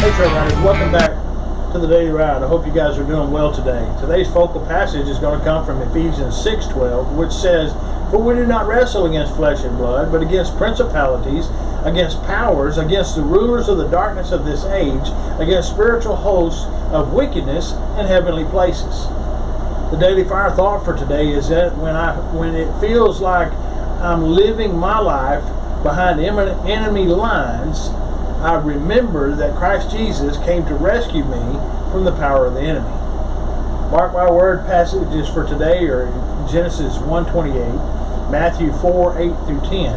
Hey Trail Riders, welcome back to the Daily Ride. I hope you guys are doing well today. Today's focal passage is going to come from Ephesians 6:12, which says, "For we do not wrestle against flesh and blood, but against principalities, against powers, against the rulers of the darkness of this age, against spiritual hosts of wickedness in heavenly places." The Daily Fire thought for today is that when it feels like I'm living my life behind enemy lines, I remember that Christ Jesus came to rescue me from the power of the enemy. Mark my word passages for today are Genesis 1:28, Matthew 4:8-10,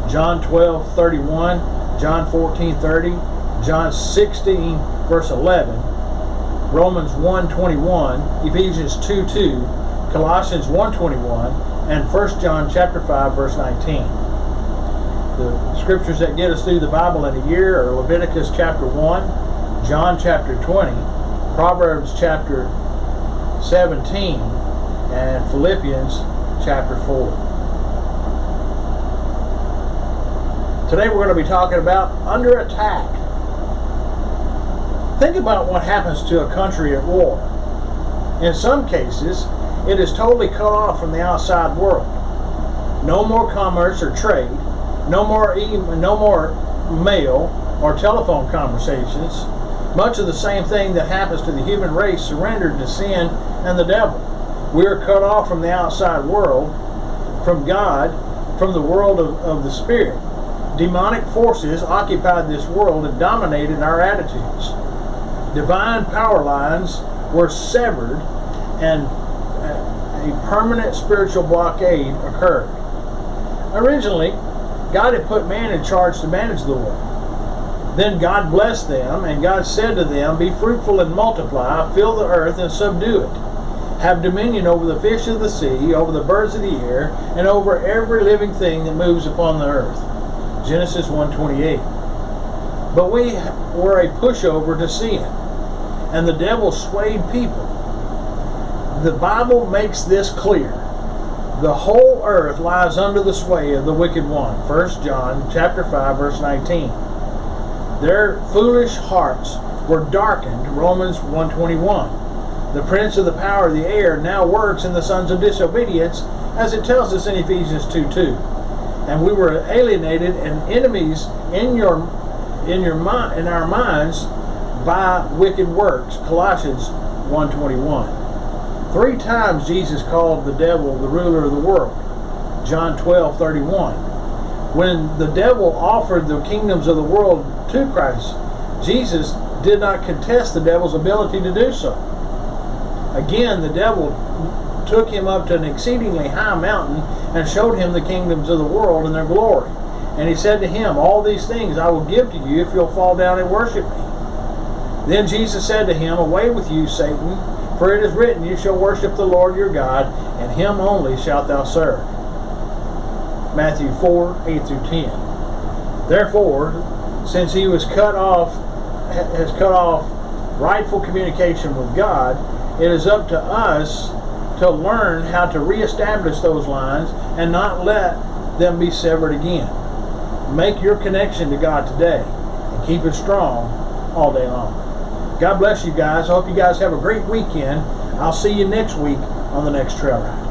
John 12:31, John 14:30, John 16 verse 11, Romans 1:21, Ephesians 2:2, Colossians 1:21, and 1 John chapter 5 verse 19. The scriptures that get us through the Bible in a year are Leviticus chapter 1, John chapter 20, Proverbs chapter 17, and Philippians chapter 4. Today we're going to be talking about under attack. Think about what happens to a country at war. In some cases, it is totally cut off from the outside world. No more commerce or trade. No more mail or telephone conversations. Much of the same thing that happens to the human race surrendered to sin and the devil. We are cut off from the outside world, from God, from the world of the Spirit. Demonic forces occupied this world and dominated our attitudes. Divine power lines were severed and a permanent spiritual blockade occurred. Originally, God had put man in charge to manage the world. Then God blessed them, and God said to them, "Be fruitful and multiply, fill the earth and subdue it. Have dominion over the fish of the sea, over the birds of the air, and over every living thing that moves upon the earth." Genesis 1:28. But we were a pushover to sin, and the devil swayed people. The Bible makes this clear. The whole earth lies under the sway of the wicked one. 1 John chapter 5 verse 19. Their foolish hearts were darkened. Romans 1:21. The prince of the power of the air now works in the sons of disobedience, as it tells us in Ephesians 2:2. And we were alienated and enemies in our minds by wicked works. Colossians 1:21. 3 times Jesus called the devil the ruler of the world. John 12:31. When the devil offered the kingdoms of the world to Christ, Jesus did not contest the devil's ability to do so. Again, the devil took him up to an exceedingly high mountain and showed him the kingdoms of the world and their glory. And he said to him, "All these things I will give to you if you'll fall down and worship me." Then Jesus said to him, "Away with you, Satan, for it is written, you shall worship the Lord your God, and him only shalt thou serve." Matthew 4:8-10. Therefore, since he has cut off rightful communication with God, it is up to us to learn how to reestablish those lines and not let them be severed again. Make your connection to God today and keep it strong all day long. God bless you guys. I hope you guys have a great weekend. I'll see you next week on the next Trail Ride.